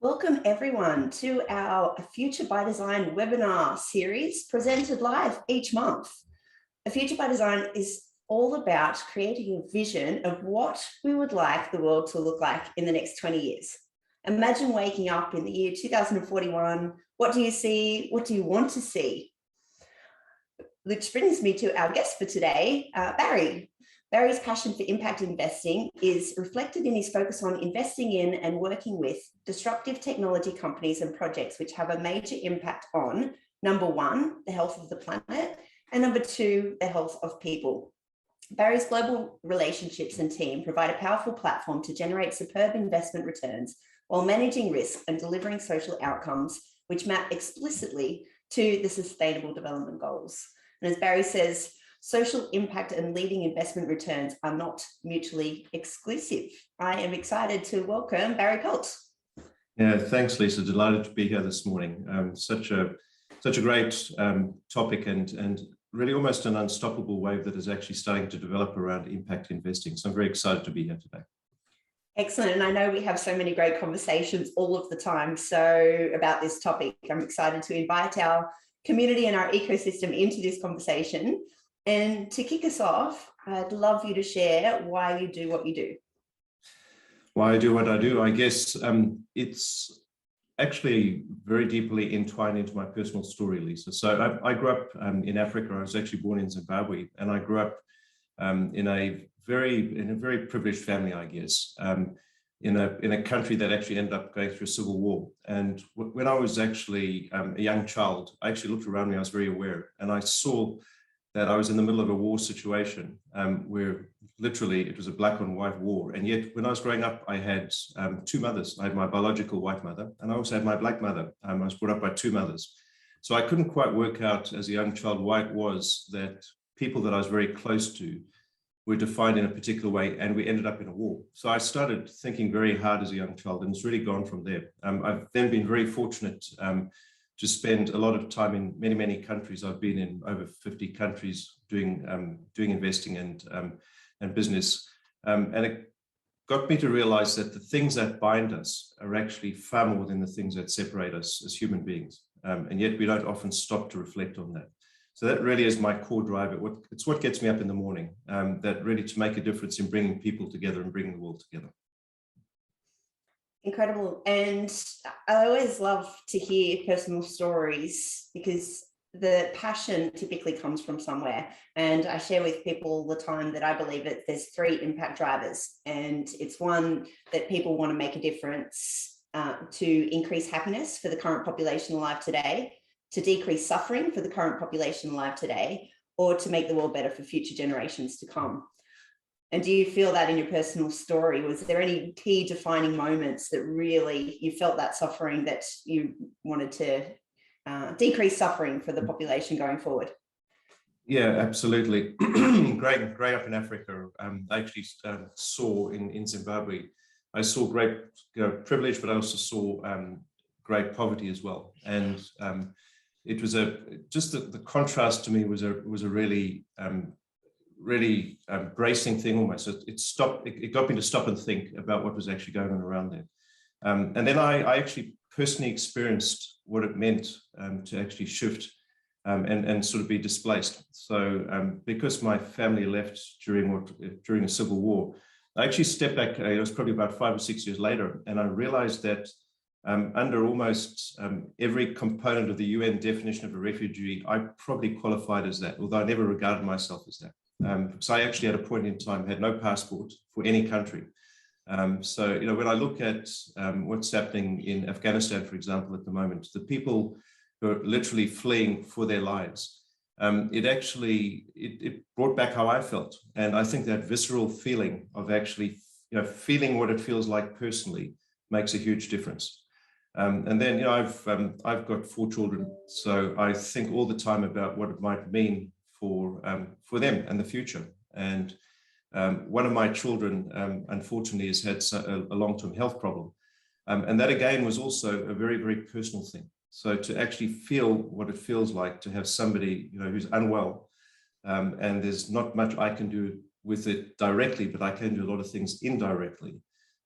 Welcome everyone to our Future by Design webinar series presented live each month. A Future by Design is all about creating a vision of what we would like the world to look like in the next 20 years. Imagine waking up in the year 2041. What do you see? What do you want to see? Which brings me to our guest for today, Barry. Barry's passion for impact investing is reflected in his focus on investing in and working with disruptive technology companies and projects which have a major impact on, number one, the health of the planet, and number two, the health of people. Barry's global relationships and team provide a powerful platform to generate superb investment returns while managing risk and delivering social outcomes which map explicitly to the Sustainable Development Goals. And as Barry says, social impact and leading investment returns are not mutually exclusive. I am excited to welcome Barry Palte. Yeah, thanks, Lisa. Delighted to be here this morning. Such a great topic and really almost an unstoppable wave that is actually starting to develop around impact investing. So I'm very excited to be here today. Excellent. And I know we have so many great conversations all of the time. So about this topic, I'm excited to invite our community and our ecosystem into this conversation. And to kick us off, I'd love you to share why you do what you do. Why I do what I do, I guess it's actually very deeply entwined into my personal story, Lisa. So I grew up in Africa. I was actually born in Zimbabwe, and I grew up in a very privileged family, I guess, in a country that actually ended up going through a civil war. And when I was actually a young child, I actually looked around me. I was very aware, and I saw that I was in the middle of a war situation where literally it was a black and white war. And yet when I was growing up, I had two mothers. I had my biological white mother, and I also had my black mother. I was brought up by two mothers. So I couldn't quite work out as a young child why it was that people that I was very close to were defined in a particular way, and we ended up in a war. So I started thinking very hard as a young child, and it's really gone from there. I've then been very fortunate to spend a lot of time in many countries. I've been in over 50 countries doing investing and business, and it got me to realize that the things that bind us are actually far more than the things that separate us as human beings, and yet we don't often stop to reflect on that. So that really is my core driver. It's what gets me up in the morning, that really to make a difference in bringing people together and bringing the world together. Incredible. And I always love to hear personal stories because the passion typically comes from somewhere. And I share with people all the time that I believe that there's three impact drivers. And it's one, that people want to make a difference to increase happiness for the current population alive today, to decrease suffering for the current population alive today, or to make the world better for future generations to come. And do you feel that in your personal story? Was there any key defining moments that really you felt that suffering, that you wanted to decrease suffering for the population going forward? Yeah, absolutely. Growing up in Africa, I actually saw in Zimbabwe, I saw great privilege, but I also saw great poverty as well. And it was just the contrast to me was a really bracing thing almost. It got me to stop and think about what was actually going on around there. And then I actually personally experienced what it meant to actually shift and sort of be displaced. So because my family left during a civil war, I actually stepped back. It was probably about 5 or 6 years later, and I realized that under almost every component of the UN definition of a refugee, I probably qualified as that, although I never regarded myself as that. So I actually at a point in time had no passport for any country. So, when I look at what's happening in Afghanistan, for example, at the moment, the people who are literally fleeing for their lives, it brought back how I felt. And I think that visceral feeling of actually, feeling what it feels like personally makes a huge difference. And then, I've got 4 children, so I think all the time about what it might mean for them and the future. And one of my children, unfortunately, has had a long-term health problem. And that, again, was also a very, very personal thing. So to actually feel what it feels like to have somebody, who's unwell, and there's not much I can do with it directly, but I can do a lot of things indirectly.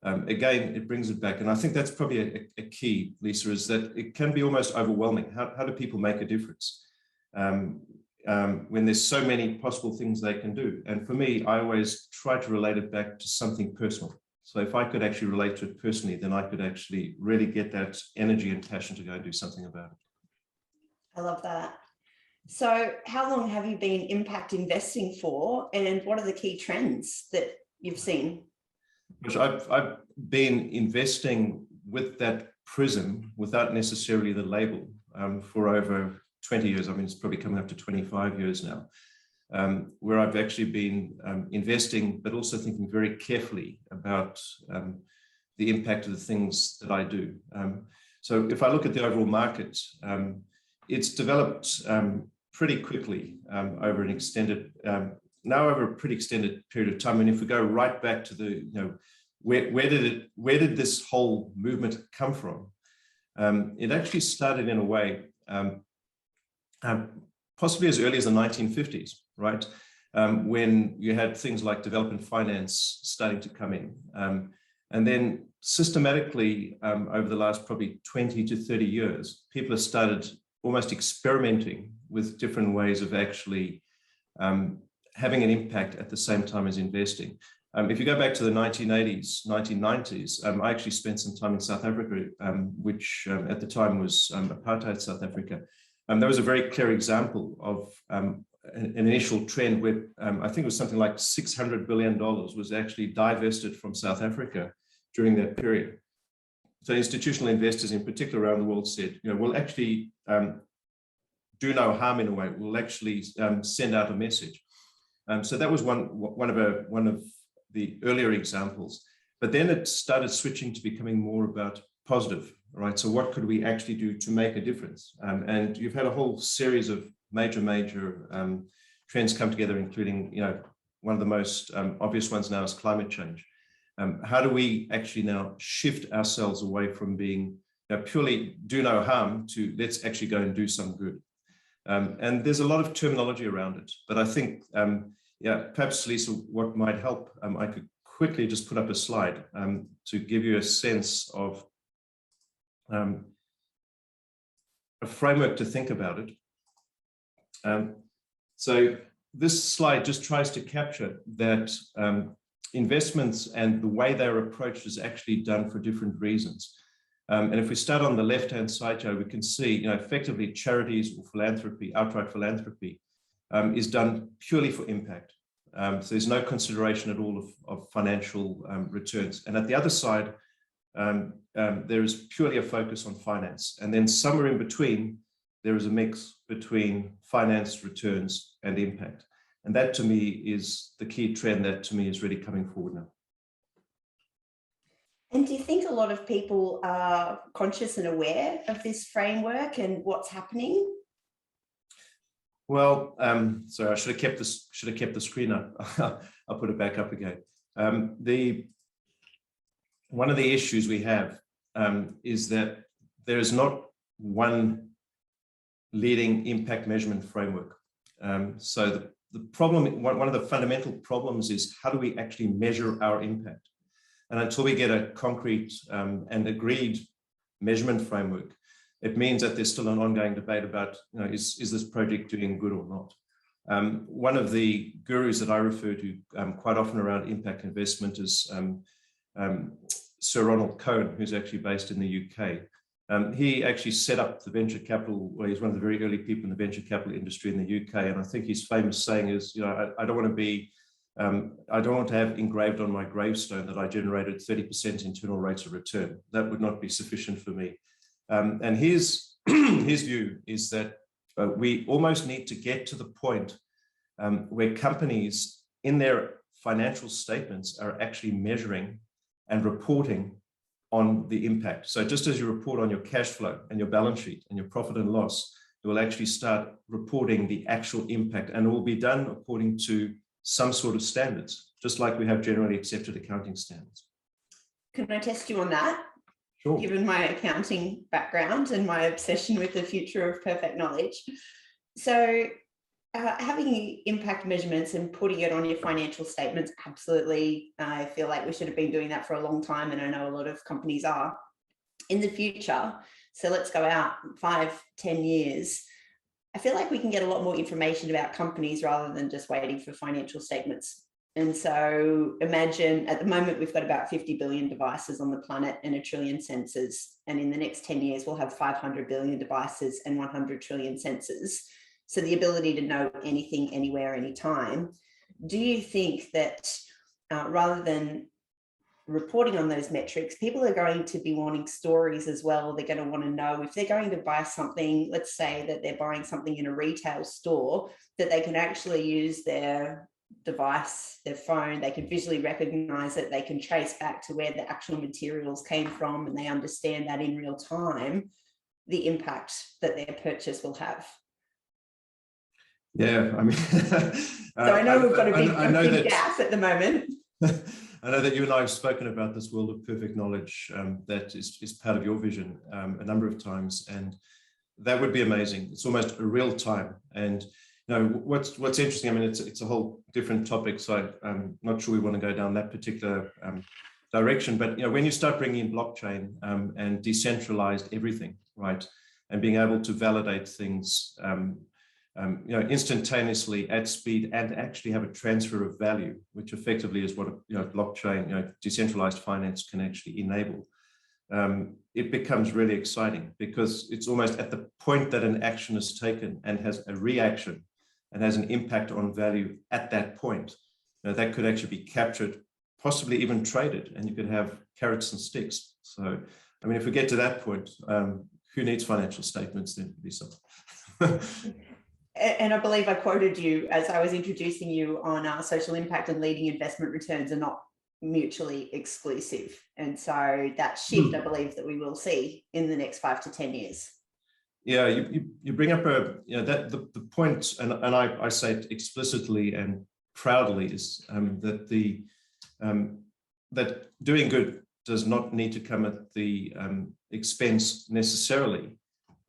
again, it brings it back. And I think that's probably a key, Lisa, is that it can be almost overwhelming. How do people make a difference when there's so many possible things they can do? And for me, I always try to relate it back to something personal. So if I could actually relate to it personally, then I could actually really get that energy and passion to go and do something about it. I love that. So how long have you been impact investing for, and what are the key trends that you've seen? I've been investing with that prism, without necessarily the label, for over 20 years. I mean, it's probably coming up to 25 years now, where I've actually been investing, but also thinking very carefully about the impact of the things that I do. So if I look at the overall market, it's developed pretty quickly over an extended, now over a pretty extended period of time. And if we go right back to the, where did this whole movement come from? It actually started in a way, possibly as early as the 1950s, right? When you had things like development finance starting to come in. And then systematically, over the last probably 20 to 30 years, people have started almost experimenting with different ways of actually having an impact at the same time as investing. If you go back to the 1980s, 1990s, I actually spent some time in South Africa, which at the time was apartheid South Africa. There was a very clear example of an initial trend where I think it was something like $600 billion was actually divested from South Africa during that period. So institutional investors in particular around the world said, we'll actually do no harm in a way. We'll actually send out a message. So that was one of the earlier examples. But then it started switching to becoming more about positive, right? So what could we actually do to make a difference? And you've had a whole series of major trends come together, including, one of the most obvious ones now is climate change. How do we actually now shift ourselves away from being purely do no harm to let's actually go and do some good? And there's a lot of terminology around it, but I think, perhaps Lisa, what might help, I could quickly just put up a slide to give you a sense of a framework to think about it. So this slide just tries to capture that investments and the way they're approached is actually done for different reasons. And if we start on the left-hand side here, we can see, effectively charities or philanthropy, outright philanthropy, is done purely for impact. So there's no consideration at all of financial returns. And at the other side, there is purely a focus on finance. And then somewhere in between, there is a mix between finance, returns, and impact. And that to me is the key trend that to me is really coming forward now. And do you think a lot of people are conscious and aware of this framework and what's happening? Well, sorry, I should have kept the screen up. I'll put it back up again. One of the issues we have is that there is not one leading impact measurement framework. So the problem, one of the fundamental problems is how do we actually measure our impact? And until we get a concrete and agreed measurement framework, it means that there's still an ongoing debate about, is this project doing good or not? One of the gurus that I refer to quite often around impact investment is Sir Ronald Cohen, who's actually based in the UK. He actually set up the venture capital, well, he's one of the very early people in the venture capital industry in the UK. And I think his famous saying is, I don't want to be, I don't want to have engraved on my gravestone that I generated 30% internal rates of return. That would not be sufficient for me. And his view is that we almost need to get to the point where companies in their financial statements are actually measuring and reporting on the impact. So just as you report on your cash flow and your balance sheet and your profit and loss, you will actually start reporting the actual impact, and it will be done according to some sort of standards, just like we have generally accepted accounting standards. Can I test you on that? Sure. Given my accounting background and my obsession with the future of perfect knowledge. So having impact measurements and putting it on your financial statements, absolutely. I feel like we should have been doing that for a long time, and I know a lot of companies are. In the future, so let's go out 5-10 years, I feel like we can get a lot more information about companies rather than just waiting for financial statements. And so imagine at the moment, we've got about 50 billion devices on the planet and 1 trillion sensors. And in the next 10 years, we'll have 500 billion devices and 100 trillion sensors. So the ability to know anything, anywhere, anytime. Do you think that rather than reporting on those metrics, people are going to be wanting stories as well? They're going to want to know if they're going to buy something, let's say that they're buying something in a retail store, that they can actually use their device, their phone, they can visually recognize it, they can trace back to where the actual materials came from, and they understand that in real time, the impact that their purchase will have. Yeah, I mean, so I know we've got a big gap at the moment. I know that you and I have spoken about this world of perfect knowledge that is part of your vision a number of times, and that would be amazing. It's almost a real time. And you know, what's interesting, I mean, it's a whole different topic, so I'm not sure we want to go down that particular direction. But you know, when you start bringing in blockchain and decentralized everything, right, and being able to validate things, you know, instantaneously at speed, and actually have a transfer of value, which effectively is what blockchain, decentralized finance can actually enable. It becomes really exciting because it's almost at the point that an action is taken and has a reaction and has an impact on value at that point. That could actually be captured, possibly even traded, and you could have carrots and sticks. So, I mean, if we get to that point, who needs financial statements then, Lisa? And I believe I quoted you as I was introducing you on social impact and leading investment returns are not mutually exclusive. And so that shift, I believe, that we will see in the next 5 to 10 years. Yeah, you bring up that the point, and I say it explicitly and proudly, is that that doing good does not need to come at the expense necessarily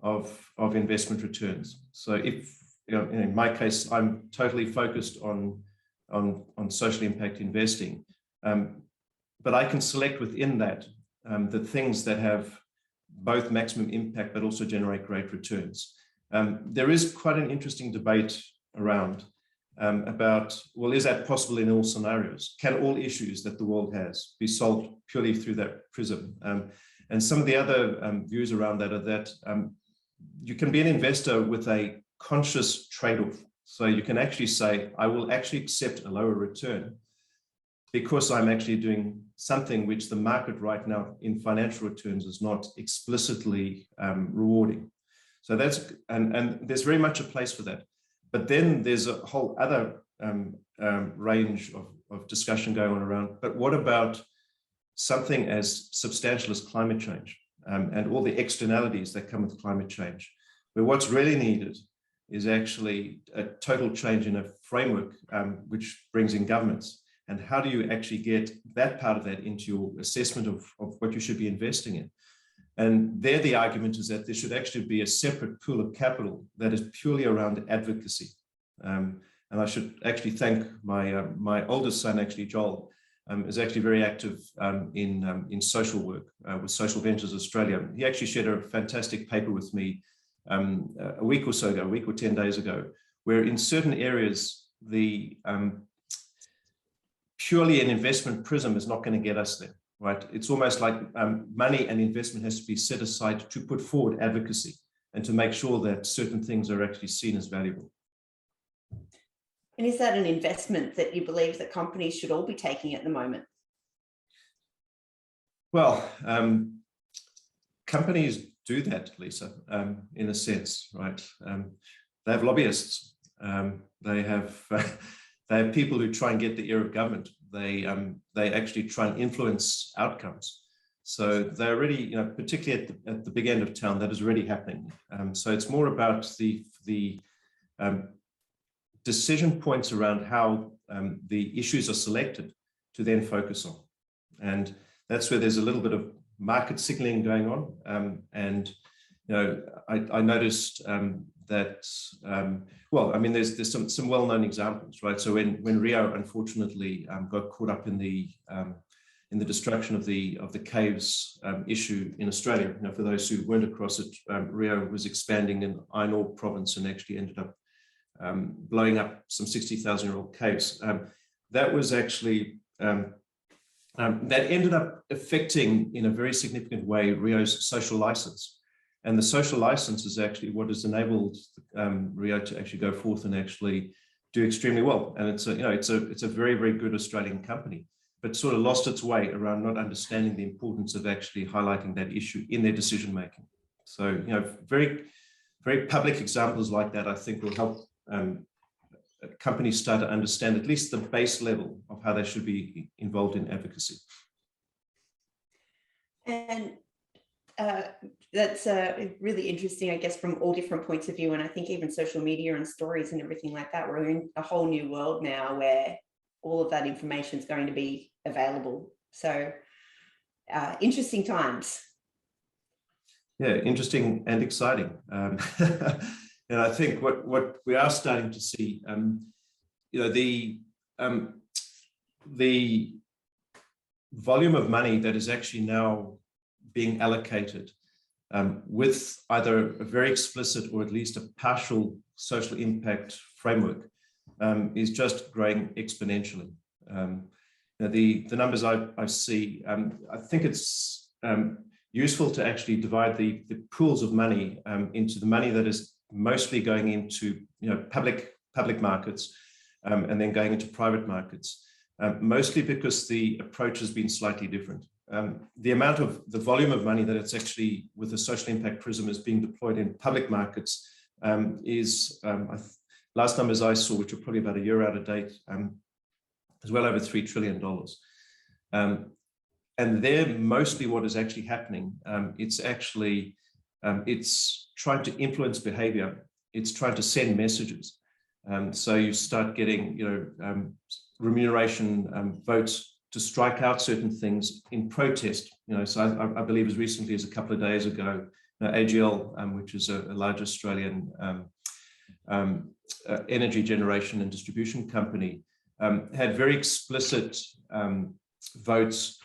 of investment returns. So if in my case, I'm totally focused on social impact investing, but I can select within that the things that have both maximum impact but also generate great returns. There is quite an interesting debate around about, well, is that possible in all scenarios? Can all issues that the world has be solved purely through that prism? And some of the other views around that are that you can be an investor with a conscious trade-off. So you can actually say, I will actually accept a lower return because I'm actually doing something which the market right now in financial returns is not explicitly rewarding. So that's, and there's very much a place for that. But then there's a whole other range of discussion going on around, but what about something as substantial as climate change and all the externalities that come with climate change, where what's really needed is actually a total change in a framework which brings in governments. And how do you actually get that part of that into your assessment of what you should be investing in? And there the argument is that there should actually be a separate pool of capital that is purely around advocacy. And I should actually thank my oldest son, actually, Joel, is actually very active in social work with Social Ventures Australia. He actually shared a fantastic paper with me a week or 10 days ago, where in certain areas, the purely an investment prism is not going to get us there, right? It's almost like money and investment has to be set aside to put forward advocacy and to make sure that certain things are actually seen as valuable. And is that an investment that you believe that companies should all be taking at the moment? Well, companies do that, Lisa, in a sense, right? They have lobbyists. They have people who try and get the ear of government. They actually try and influence outcomes. So they're already, particularly at the big end of town, that is already happening. So it's more about the decision points around how the issues are selected to then focus on. And that's where there's a little bit of market signaling going on. I noticed that, well, I mean, there's some well-known examples, right? So when Rio unfortunately got caught up in the destruction of the caves issue in Australia, for those who weren't across it, Rio was expanding in iron ore province and actually ended up blowing up some 60,000-year-old caves. That was actually that ended up affecting in a very significant way Rio's social license. And the social license is actually what has enabled Rio to actually go forth and actually do extremely well. And it's a very, very good Australian company, but sort of lost its way around not understanding the importance of actually highlighting that issue in their decision making. So, very, very public examples like that, I think, will help companies start to understand at least the base level of how they should be involved in advocacy. And that's really interesting, I guess, from all different points of view. And I think even social media and stories and everything like that, we're in a whole new world now where all of that information is going to be available. So interesting times. Yeah, interesting and exciting. And I think what we are starting to see, the volume of money that is actually now being allocated with either a very explicit or at least a partial social impact framework is just growing exponentially. The numbers I see, I think it's useful to actually divide the pools of money into the money that is mostly going into public markets and then going into private markets, mostly because the approach has been slightly different. The amount of the volume of money that it's actually with the social impact prism is being deployed in public markets is, last numbers I saw, which are probably about a year out of date, is well over $3 trillion. And there, mostly what is actually happening, it's trying to influence behavior. It's trying to send messages. So you start getting, remuneration votes to strike out certain things in protest. So I believe as recently as a couple of days ago, AGL, which is a large Australian energy generation and distribution company, had very explicit votes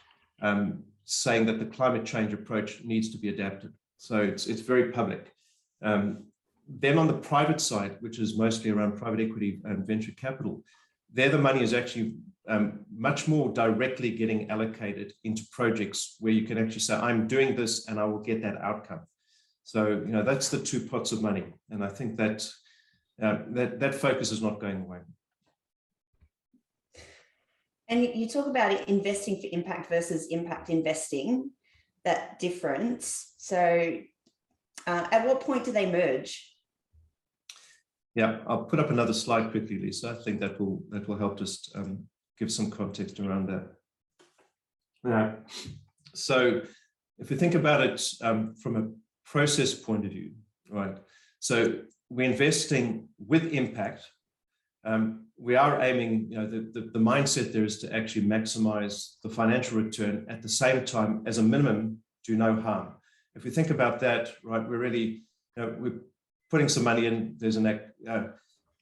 saying that the climate change approach needs to be adapted. So it's very public. Then on the private side, which is mostly around private equity and venture capital, there the money is actually much more directly getting allocated into projects where you can actually say, I'm doing this and I will get that outcome. So, that's the two pots of money. And I think that that focus is not going away. And you talk about investing for impact versus impact investing, that difference. So at what point do they merge? Yeah, I'll put up another slide quickly, Lisa. I think that will help just give some context around that. So if we think about it from a process point of view, right? So we're investing with impact. We are aiming, the mindset there is to actually maximize the financial return at the same time as a minimum do no harm. If we think about that, right, we're really, we're putting some money in, there's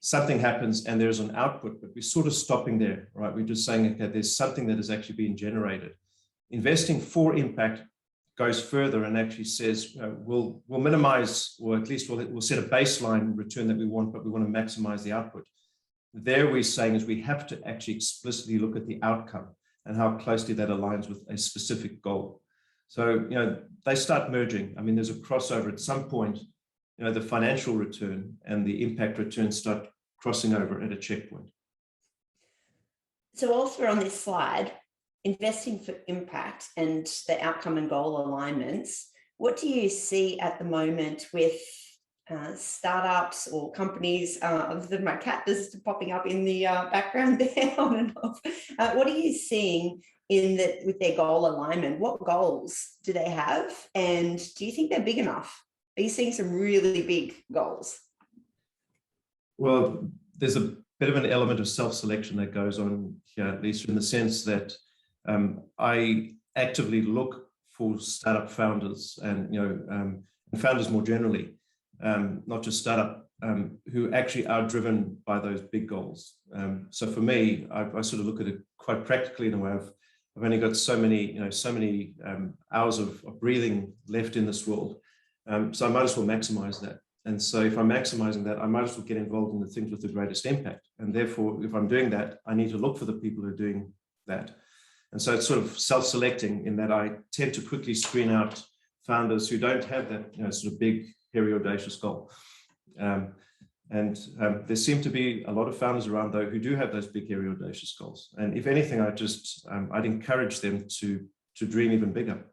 something happens and there's an output, but we're sort of stopping there, right? We're just saying, okay, there's something that is actually being generated. Investing for impact goes further and actually says, we'll minimize, or at least we'll set a baseline return that we want, but we want to maximize the output. There we're saying is we have to actually explicitly look at the outcome and how closely that aligns with a specific goal. So, they start merging. I mean, there's a crossover at some point, the financial return and the impact return start crossing over at a checkpoint. So also on this slide, investing for impact and the outcome and goal alignments, what do you see at the moment with startups or companies? My cat is popping up in the background there on and off. What are you seeing with their goal alignment? What goals do they have? And do you think they're big enough? Are you seeing some really big goals? Well, there's a bit of an element of self-selection that goes on here, at least in the sense that I actively look for startup founders and founders more generally not just startup, who actually are driven by those big goals. So for me, I sort of look at it quite practically in a way of, I've only got so many, hours of breathing left in this world. So I might as well maximize that. And so if I'm maximizing that, I might as well get involved in the things with the greatest impact. And therefore, if I'm doing that, I need to look for the people who are doing that. And so it's sort of self-selecting in that I tend to quickly screen out founders who don't have that sort of big, hairy, audacious goal. There seem to be a lot of founders around, though, who do have those big, hairy, audacious goals. And if anything, I'd encourage them to dream even bigger.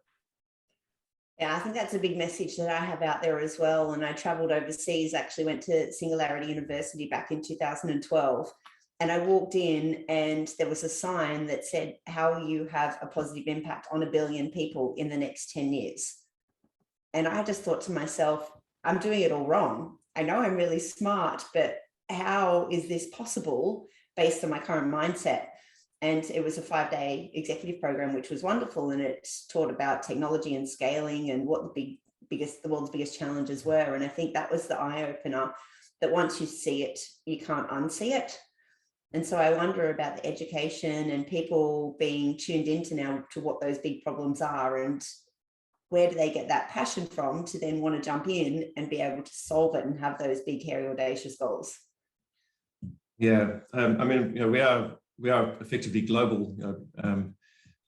Yeah, I think that's a big message that I have out there as well. And I traveled overseas, actually went to Singularity University back in 2012. And I walked in and there was a sign that said, how will you have a positive impact on 1 billion people in the next 10 years? And I just thought to myself, I'm doing it all wrong. I know I'm really smart, but how is this possible based on my current mindset? And it was a 5-day executive program, which was wonderful. And it taught about technology and scaling and what the world's biggest challenges were. And I think that was the eye opener, that once you see it, you can't unsee it. And so I wonder about the education and people being tuned into now to what those big problems are, and where do they get that passion from to then want to jump in and be able to solve it and have those big, hairy, audacious goals? Yeah, we are effectively global,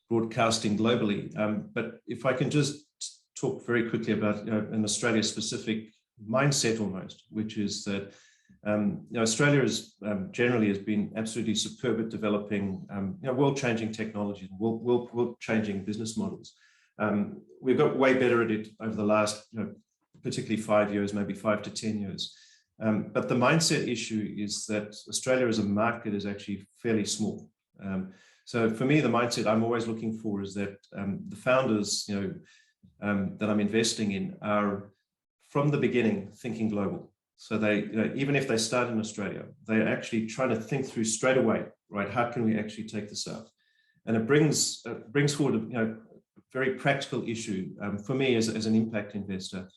broadcasting globally. But if I can just talk very quickly about an Australia-specific mindset almost, which is that Australia is generally has been absolutely superb at developing world-changing technology, world-changing business models. We've got way better at it over the last, particularly 5 years, maybe 5 to 10 years. But the mindset issue is that Australia as a market is actually fairly small. So for me, the mindset I'm always looking for is that the founders, that I'm investing in are from the beginning thinking global. So they, even if they start in Australia, they're actually trying to think through straight away, right? How can we actually take this out? And it brings forward, a very practical issue for me as an impact investor,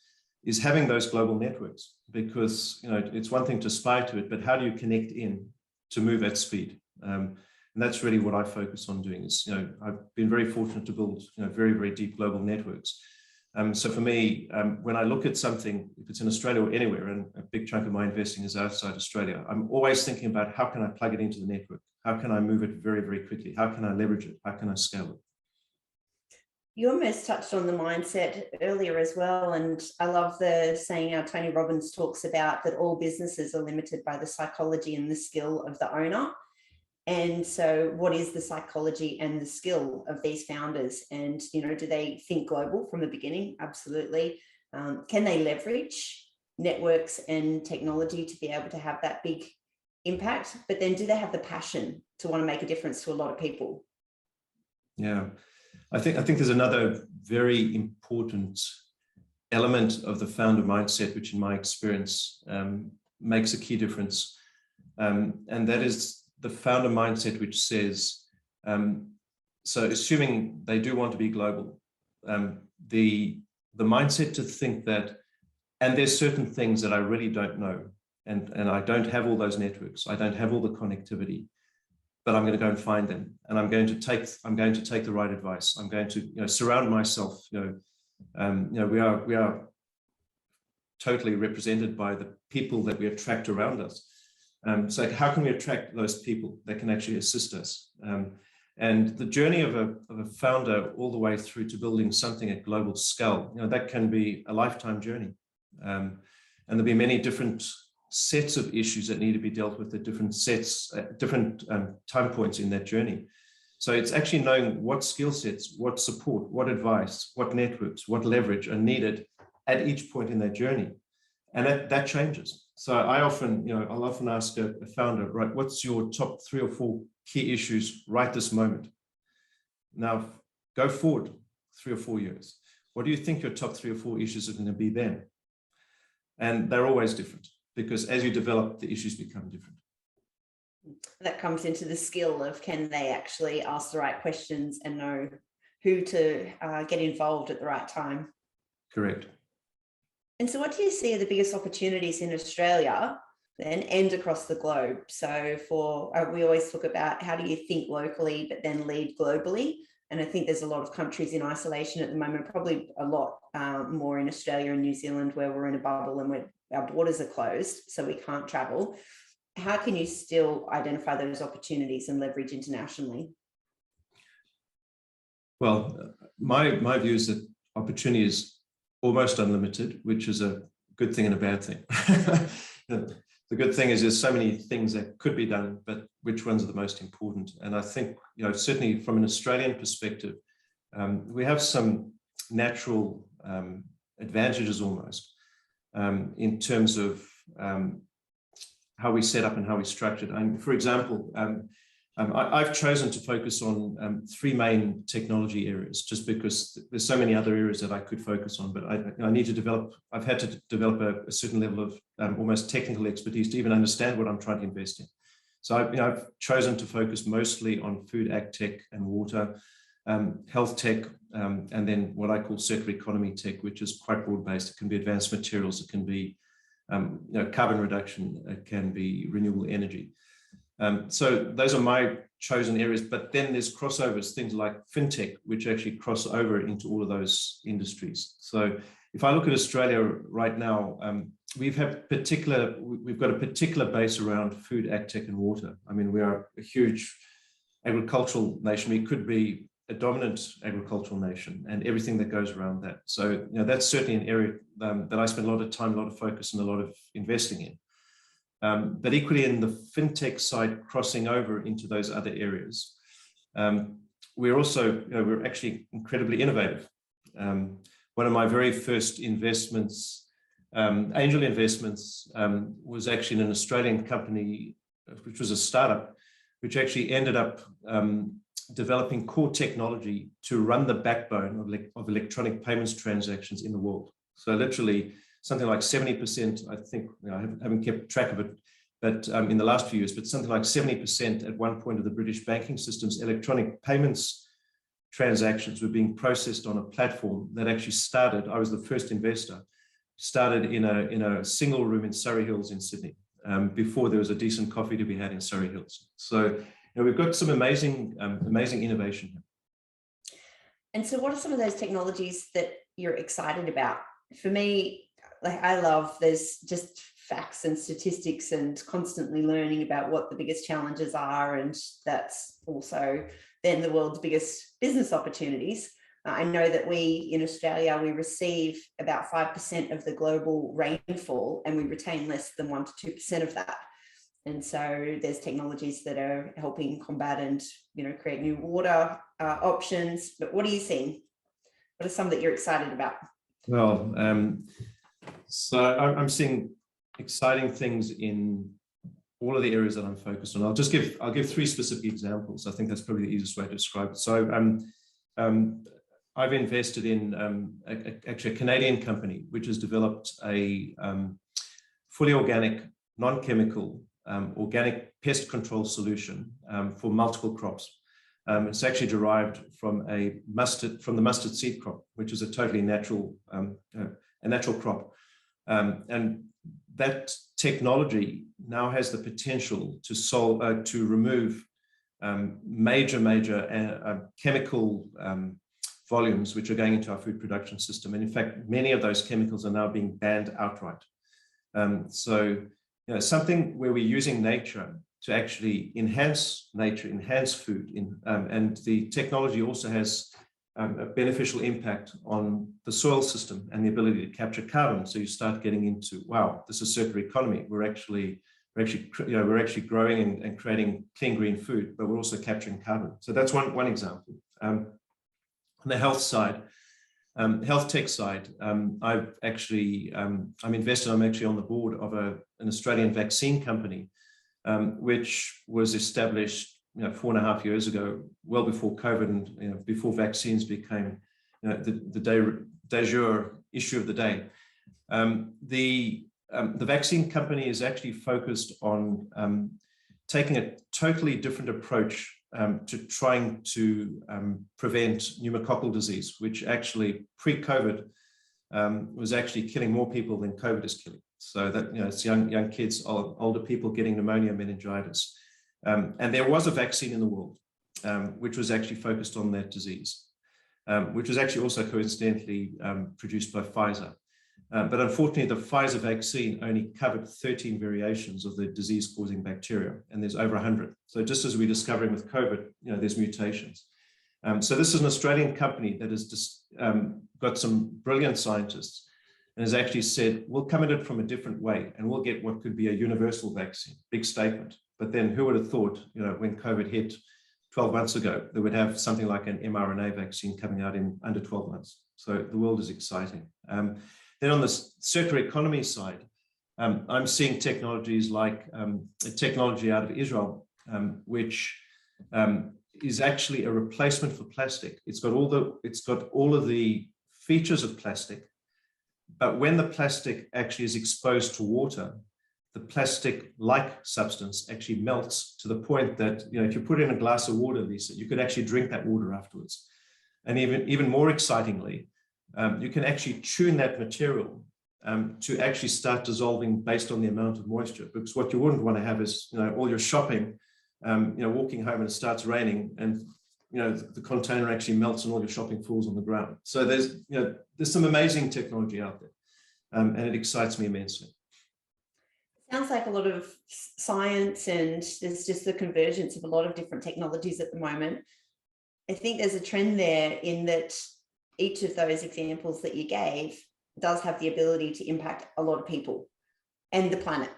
is having those global networks, because it's one thing to aspire to it, but how do you connect in to move at speed? And that's really what I focus on doing. Is I've been very fortunate to build very, very deep global networks. So for me, when I look at something, if it's in Australia or anywhere, and a big chunk of my investing is outside Australia, I'm always thinking about how can I plug it into the network? How can I move it very, very quickly? How can I leverage it? How can I scale it? You almost touched on the mindset earlier as well. And I love the saying Tony Robbins talks about, that all businesses are limited by the psychology and the skill of the owner. And so what is the psychology and the skill of these founders? And, do they think global from the beginning? Absolutely. Can they leverage networks and technology to be able to have that big impact? But then do they have the passion to want to make a difference to a lot of people? Yeah. I think there's another very important element of the founder mindset, which in my experience makes a key difference. And that is the founder mindset, which says, so assuming they do want to be global, the mindset to think that, and there's certain things that I really don't know, and I don't have all those networks, I don't have all the connectivity, but I'm going to go and find them, and I'm going to take the right advice. I'm going to surround myself. We are totally represented by the people that we attract around us. So how can we attract those people that can actually assist us? And the journey of a founder all the way through to building something at global scale, that can be a lifetime journey. And there'll be many different sets of issues that need to be dealt with at different time points in that journey. So it's actually knowing what skill sets, what support, what advice, what networks, what leverage are needed at each point in that journey. And that changes. So I'll often ask a founder, right, what's your top 3 or 4 key issues right this moment? Now, go forward 3 or 4 years. What do you think your top 3 or 4 issues are going to be then? And they're always different, because as you develop, the issues become different. That comes into the skill of, can they actually ask the right questions and know who to get involved at the right time? Correct. And so what do you see are the biggest opportunities in Australia then and across the globe? So we always talk about how do you think locally, but then lead globally. And I think there's a lot of countries in isolation at the moment, probably a lot more in Australia and New Zealand, where we're in a bubble and our borders are closed, so we can't travel. How can you still identify those opportunities and leverage internationally? Well, my view is that opportunity is almost unlimited, which is a good thing and a bad thing. The good thing is there's so many things that could be done, but which ones are the most important? And I think, certainly from an Australian perspective, we have some natural advantages almost in terms of how we set up and how we structured. And for example, I've chosen to focus on three main technology areas, just because there's so many other areas that I could focus on, but I've had to develop a certain level of almost technical expertise to even understand what I'm trying to invest in. So I've chosen to focus mostly on food, ag tech and water, health tech, and then what I call circular economy tech, which is quite broad-based. It can be advanced materials, it can be carbon reduction, it can be renewable energy. So those are my chosen areas, but then there's crossovers, things like fintech, which actually cross over into all of those industries. So if I look at Australia right now, we've got a particular base around food, ag tech and water. I mean, we are a huge agricultural nation. We could be a dominant agricultural nation and everything that goes around that. So that's certainly an area that I spend a lot of time, a lot of focus and a lot of investing in. But equally in the fintech side, crossing over into those other areas, we're also, we're actually incredibly innovative. One of my very first investments, angel investments, was actually in an Australian company, which was a startup, which actually ended up developing core technology to run the backbone of electronic payments transactions in the world. So literally, something like 70%, I think, I haven't kept track of it, but in the last few years, but something like 70% at one point of the British banking system's electronic payments transactions were being processed on a platform that actually started, I was the first investor, started in a single room in Surrey Hills in Sydney, before there was a decent coffee to be had in Surrey Hills. So we've got some amazing innovation here. And so what are some of those technologies that you're excited about? For me, I love, there's just facts and statistics and constantly learning about what the biggest challenges are. And that's also then the world's biggest business opportunities. I know that we in Australia, we receive about 5% of the global rainfall and we retain less than 1 to 2% of that. And so there's technologies that are helping combat and, create new water options. But what are you seeing? What are some that you're excited about? Well, so I'm seeing exciting things in all of the areas that I'm focused on. I'll give three specific examples. I think that's probably the easiest way to describe it. So I've invested in actually a Canadian company which has developed a fully organic, non-chemical, organic pest control solution for multiple crops. It's actually derived from the mustard seed crop, which is a totally natural crop. And that technology now has the potential to remove major chemical volumes which are going into our food production system. And in fact, many of those chemicals are now being banned outright. So something where we're using nature to actually enhance nature, enhance food, and the technology also has a beneficial impact on the soil system and the ability to capture carbon. So you start getting into, wow, this is circular economy. We're actually growing and creating clean green food, but we're also capturing carbon. So that's one example. On the health side, health tech side, I'm actually on the board of an Australian vaccine company, which was established 4.5 years ago, well before COVID and before vaccines became the de jure issue of the day. The vaccine company is actually focused on taking a totally different approach to trying to prevent pneumococcal disease, which actually pre-COVID was actually killing more people than COVID is killing. So that, it's young kids, older people getting pneumonia, meningitis. And there was a vaccine in the world, which was actually focused on that disease, which was actually also coincidentally produced by Pfizer. But unfortunately, the Pfizer vaccine only covered 13 variations of the disease-causing bacteria, and there's over 100. So just as we're discovering with COVID, there's mutations. So this is an Australian company that has just got some brilliant scientists and has actually said, we'll come at it from a different way, and we'll get what could be a universal vaccine. Big statement. But then who would have thought, when COVID hit 12 months ago, that we'd have something like an mRNA vaccine coming out in under 12 months. So the world is exciting. Then on the circular economy side, I'm seeing technologies like a technology out of Israel, which is actually a replacement for plastic. It's got all of the features of plastic, but when the plastic actually is exposed to water, the plastic-like substance actually melts to the point that, if you put in a glass of water, Lisa, you could actually drink that water afterwards. And even more excitingly, you can actually tune that material to actually start dissolving based on the amount of moisture. Because what you wouldn't want to have is, all your shopping, walking home and it starts raining, and the container actually melts and all your shopping falls on the ground. So there's some amazing technology out there, and it excites me immensely. Sounds like a lot of science, and there's just the convergence of a lot of different technologies at the moment. I think there's a trend there in that each of those examples that you gave does have the ability to impact a lot of people and the planet.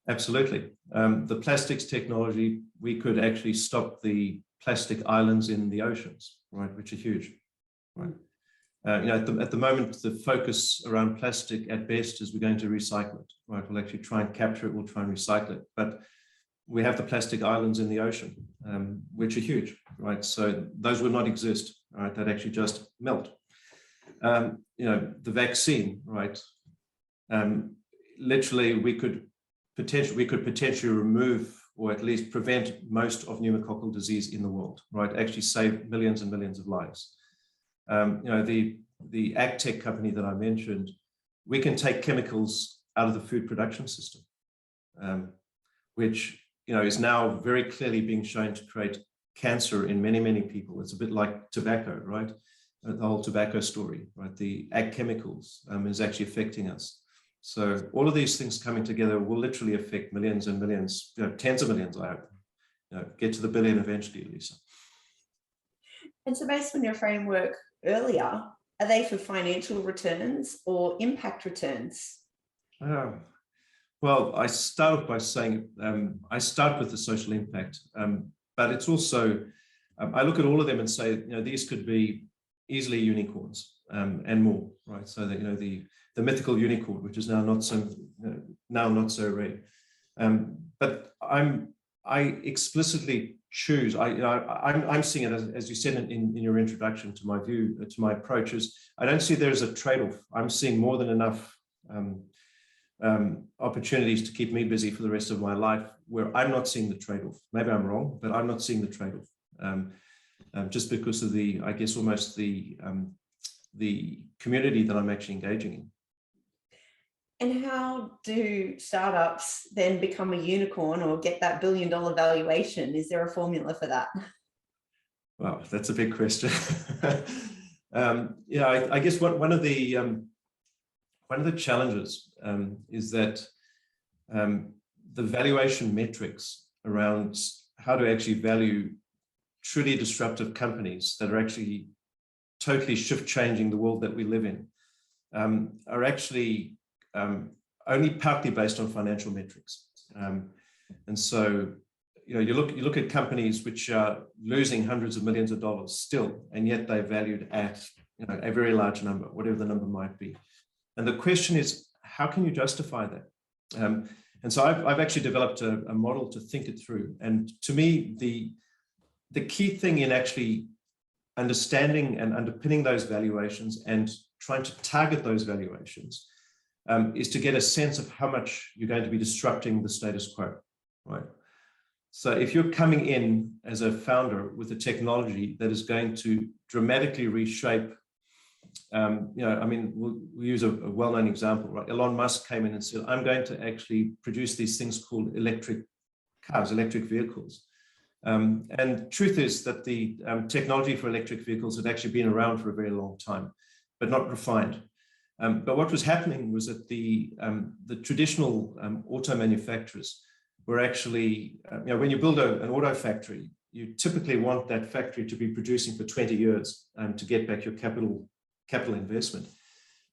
Absolutely. The plastics technology, we could actually stop the plastic islands in the oceans, right, which are huge, right? At the moment, the focus around plastic at best is we're going to recycle it, right? We'll actually try and capture it, we'll try and recycle it. But we have the plastic islands in the ocean, which are huge, right? So those would not exist, right? They'd actually just melt. The vaccine, right? Literally, we could potentially remove, or at least prevent, most of pneumococcal disease in the world, right? Actually save millions and millions of lives. The ag tech company that I mentioned, we can take chemicals out of the food production system, which is now very clearly being shown to create cancer in many, many people. It's a bit like tobacco, right? The whole tobacco story, right? The ag chemicals is actually affecting us. So all of these things coming together will literally affect millions and millions, tens of millions, I hope, get to the billion eventually, Lisa. And so based on your framework earlier, are they for financial returns or impact returns? Well, I start off by saying, I start with the social impact, but it's also, I look at all of them and say, these could be easily unicorns and more, right? So that, the mythical unicorn, which is now not so rare. But I explicitly choose. I'm seeing it as you said in your introduction to my view, to my approaches. I don't see there as a trade-off. I'm seeing more than enough opportunities to keep me busy for the rest of my life, where I'm not seeing the trade-off. Maybe I'm wrong, but I'm not seeing the trade-off. Just because of the, I guess, almost the community that I'm actually engaging in. And how do startups then become a unicorn or get that billion-dollar valuation? Is there a formula for that? Well, that's a big question. I guess one of the challenges is that the valuation metrics around how to actually value truly disruptive companies that are actually totally shift-changing the world that we live in are actually only partly based on financial metrics. And so, you look at companies which are losing hundreds of millions of dollars still, and yet they're valued at a very large number, whatever the number might be. And the question is, how can you justify that? And so I've actually developed a model to think it through. And to me, the key thing in actually understanding and underpinning those valuations and trying to target those valuations is to get a sense of how much you're going to be disrupting the status quo, right? So if you're coming in as a founder with a technology that is going to dramatically reshape I mean, we'll use a well-known example, right? Elon Musk came in and said, I'm going to actually produce these things called electric cars, electric vehicles. And truth is that the technology for electric vehicles had actually been around for a very long time, but not refined. But what was happening was that the traditional auto manufacturers were actually, when you build an auto factory, you typically want that factory to be producing for 20 years to get back your capital investment.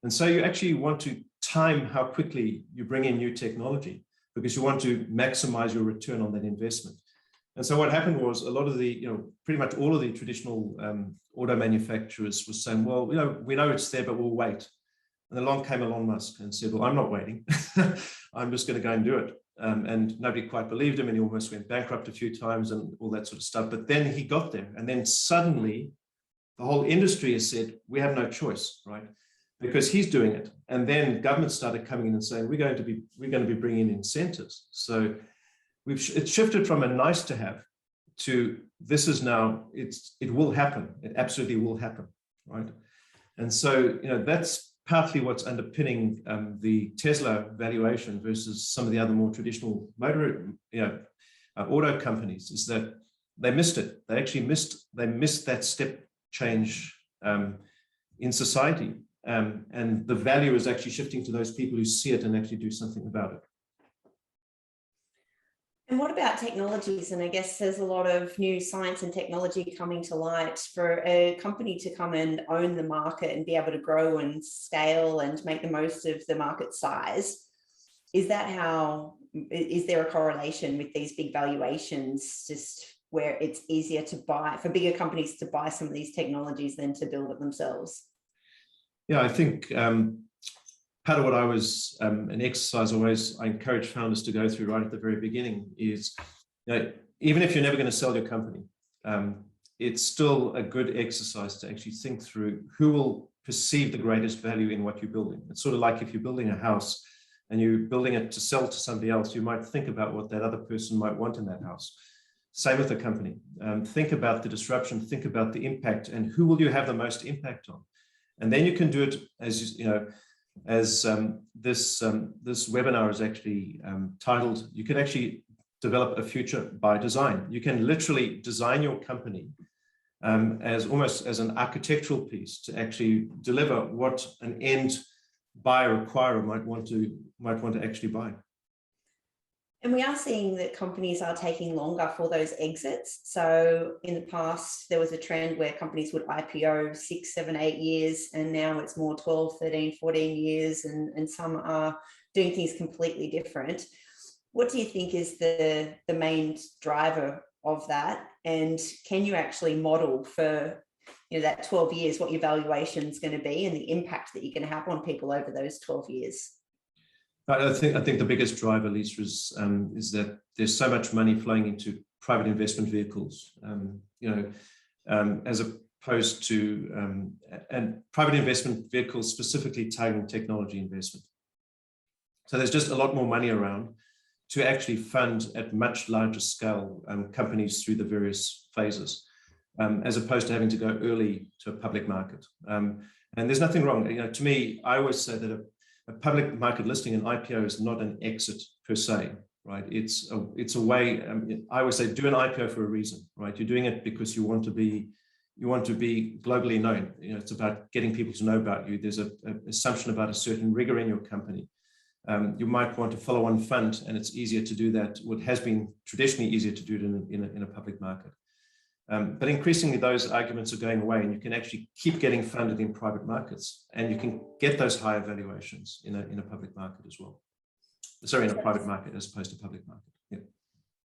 And so you actually want to time how quickly you bring in new technology because you want to maximize your return on that investment. And so what happened was a lot of the, pretty much all of the traditional auto manufacturers were saying, well, we know it's there, but we'll wait. And along came Elon Musk and said, well, I'm not waiting. I'm just going to go and do it. And nobody quite believed him, and he almost went bankrupt a few times and all that sort of stuff. But then he got there, and then suddenly the whole industry has said, we have no choice, right? Because he's doing it. And then government started coming in and saying, we're going to be bringing in incentives. So it's shifted from a nice to have to this is now, it will happen. It absolutely will happen, right? And so, that's partly what's underpinning the Tesla valuation versus some of the other more traditional auto companies, is that they missed it. They actually missed that step change in society. And the value is actually shifting to those people who see it and actually do something about it. And what about technologies? And I guess there's a lot of new science and technology coming to light for a company to come and own the market and be able to grow and scale and make the most of the market size. Is there a correlation with these big valuations, just where it's easier to buy, for bigger companies to buy some of these technologies than to build it themselves? Yeah, I think part of what I was, an exercise I encourage founders to go through right at the very beginning is, even if you're never going to sell your company, it's still a good exercise to actually think through who will perceive the greatest value in what you're building. It's sort of like if you're building a house and you're building it to sell to somebody else, you might think about what that other person might want in that house. Same with a company. Think about the disruption, think about the impact, and who will you have the most impact on? And then you can do it as this webinar is actually titled, you can actually develop a future by design. You can literally design your company as almost as an architectural piece to actually deliver what an end buyer or acquirer might want to actually buy. And we are seeing that companies are taking longer for those exits. So in the past, there was a trend where companies would IPO 6, 7, 8 years, and now it's more 12, 13, 14 years, and some are doing things completely different. What do you think is the main driver of that? And can you actually model for that 12 years what your valuation is going to be and the impact that you're going to have on people over those 12 years? I think the biggest driver, Lisa, is that there's so much money flowing into private investment vehicles, as opposed to and private investment vehicles specifically targeting technology investment. So there's just a lot more money around to actually fund at much larger scale companies through the various phases, as opposed to having to go early to a public market. And there's nothing wrong. To me, I always say that a public market listing, an IPO, is not an exit per se, right? It's a way. I always say, do an IPO for a reason, right? You're doing it because you want to be globally known. It's about getting people to know about you. There's an assumption about a certain rigor in your company. You might want to follow on fund, and it's easier to do that. What has been traditionally easier to do it in a public market. But increasingly, those arguments are going away, and you can actually keep getting funded in private markets, and you can get those higher valuations in a public market as well. Sorry, in a private market as opposed to public market. Yeah.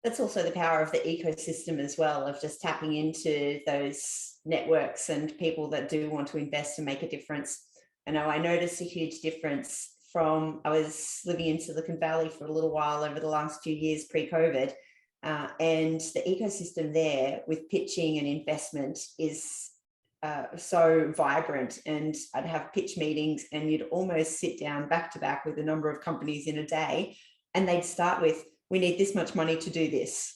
That's also the power of the ecosystem as well, of just tapping into those networks and people that do want to invest and make a difference. I know I noticed a huge difference I was living in Silicon Valley for a little while over the last few years pre-COVID. And the ecosystem there with pitching and investment is so vibrant. And I'd have pitch meetings and you'd almost sit down back to back with a number of companies in a day, and they'd start with, we need this much money to do this.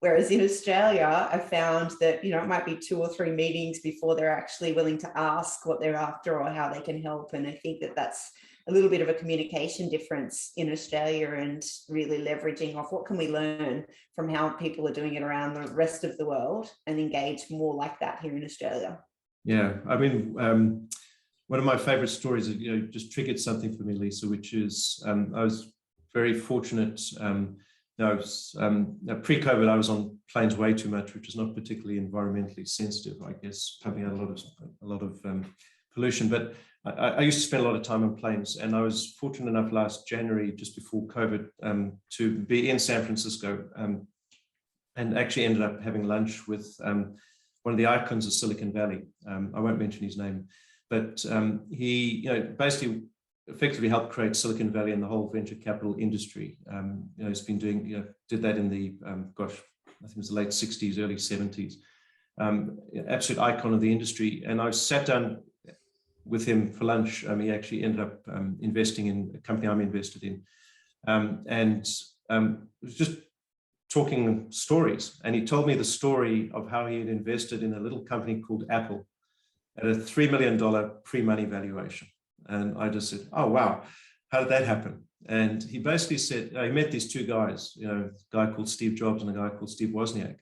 Whereas in Australia, I found that, it might be 2 or 3 meetings before they're actually willing to ask what they're after or how they can help. And I think that that's a little bit of a communication difference in Australia, and really leveraging off what can we learn from how people are doing it around the rest of the world and engage more like that here in Australia. Yeah, I mean, one of my favorite stories, just triggered something for me, Lisa, which is I was very fortunate. Pre-COVID, I was on planes way too much, which is not particularly environmentally sensitive, I guess, pumping out a lot of pollution. But I used to spend a lot of time on planes, and I was fortunate enough last January, just before COVID, to be in San Francisco, and actually ended up having lunch with one of the icons of Silicon Valley. I won't mention his name, but he, basically effectively helped create Silicon Valley and the whole venture capital industry. He's been doing, did that in the, I think it was the late 60s, early 70s. Absolute icon of the industry. And I sat down with him for lunch. He actually ended up investing in a company I'm invested in. It was just talking stories. And he told me the story of how he had invested in a little company called Apple at a $3 million pre-money valuation. And I just said, oh, wow, how did that happen? And he basically said, he met these 2 guys, a guy called Steve Jobs and a guy called Steve Wozniak.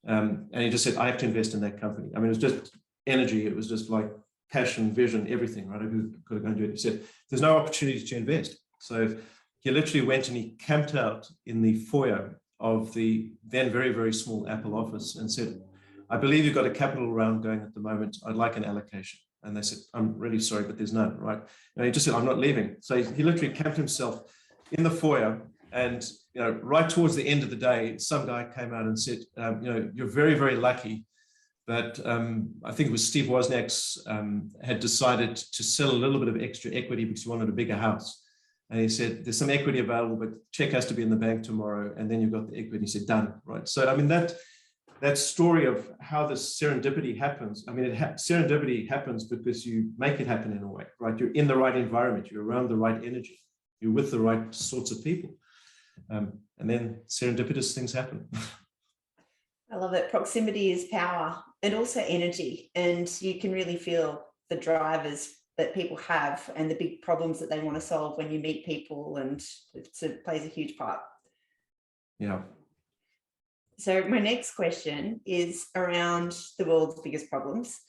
And he just said, I have to invest in that company. I mean, it was just energy. It was just like passion, vision, everything, right? Who could have gone to do it? He said, there's no opportunity to invest. So he literally went and he camped out in the foyer of the then very, very small Apple office and said, I believe you've got a capital round going at the moment. I'd like an allocation. And they said, I'm really sorry, but there's none, right? And he just said, I'm not leaving. So he literally camped himself in the foyer. And right towards the end of the day, some guy came out and said, you're very, very lucky. But I think it was Steve Wozniak's had decided to sell a little bit of extra equity because he wanted a bigger house. And he said, there's some equity available, but check has to be in the bank tomorrow. And then you've got the equity. He said, done, right? So, I mean, that story of how this serendipity happens. I mean, serendipity happens because you make it happen in a way, right? You're in the right environment, you're around the right energy, you're with the right sorts of people. And then serendipitous things happen. I love it. Proximity is power, and also energy. And you can really feel the drivers that people have and the big problems that they want to solve when you meet people, and it plays a huge part. Yeah. So my next question is around the world's biggest problems.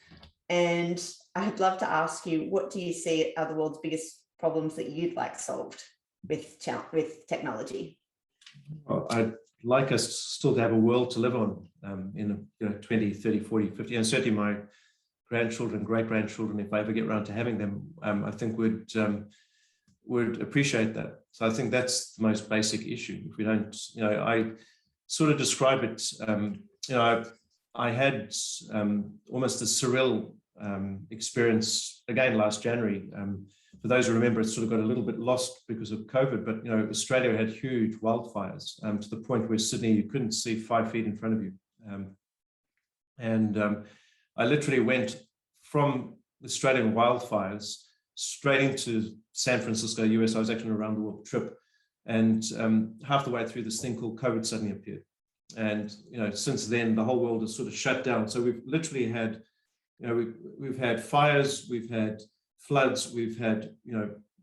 And I'd love to ask you, what do you see are the world's biggest problems that you'd like solved with technology? Well, I'd like us still to have a world to live on in 20, 30, 40, 50, and certainly my grandchildren, great-grandchildren, if I ever get around to having them, I think would appreciate that. So I think that's the most basic issue. If we don't, I sort of describe it, I had almost a surreal experience again last January. For those who remember, it sort of got a little bit lost because of COVID, but Australia had huge wildfires to the point where Sydney, you couldn't see 5 feet in front of you. I literally went from Australian wildfires straight into San Francisco, US. I was actually on a round the world trip. And half the way through, this thing called COVID suddenly appeared. And since then, the whole world has sort of shut down. So we've literally had, we've had fires, we've had floods, we've had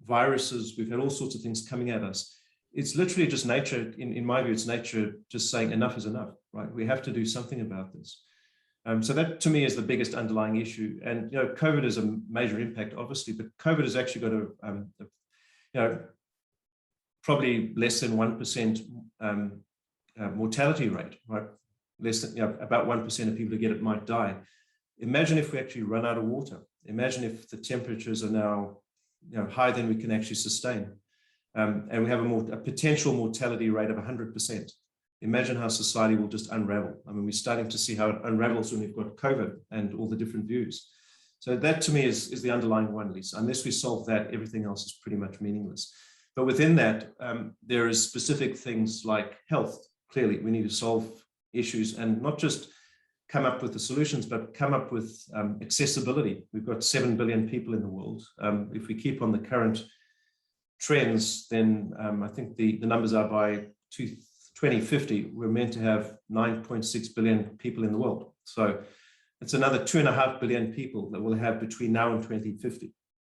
viruses, we've had all sorts of things coming at us. It's literally just nature. In my view, it's nature just saying enough is enough, right? We have to do something about this. So that to me is the biggest underlying issue. And COVID is a major impact, obviously, but COVID has actually got a probably less than 1% mortality rate, right? Less than, about 1% of people who get it might die. Imagine if we actually run out of water. Imagine if the temperatures are now higher than we can actually sustain. And we have a potential mortality rate of 100%. Imagine how society will just unravel. I mean, we're starting to see how it unravels when we've got COVID and all the different views. So that to me is the underlying one, Lisa. Unless we solve that, everything else is pretty much meaningless. But within that, there is specific things like health. Clearly, we need to solve issues and not just come up with the solutions, but come up with accessibility. We've got 7 billion people in the world. If we keep on the current trends, then I think the numbers are by 2050, we're meant to have 9.6 billion people in the world. So it's another 2.5 billion people that we'll have between now and 2050.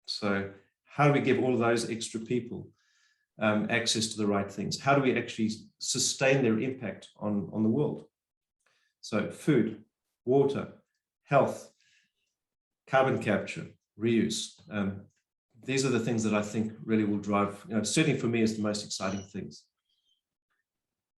So how do we give all of those extra people access to the right things? How do we actually sustain their impact on the world? So food, water, health, carbon capture, reuse. These are the things that I think really will drive, certainly for me, is the most exciting things.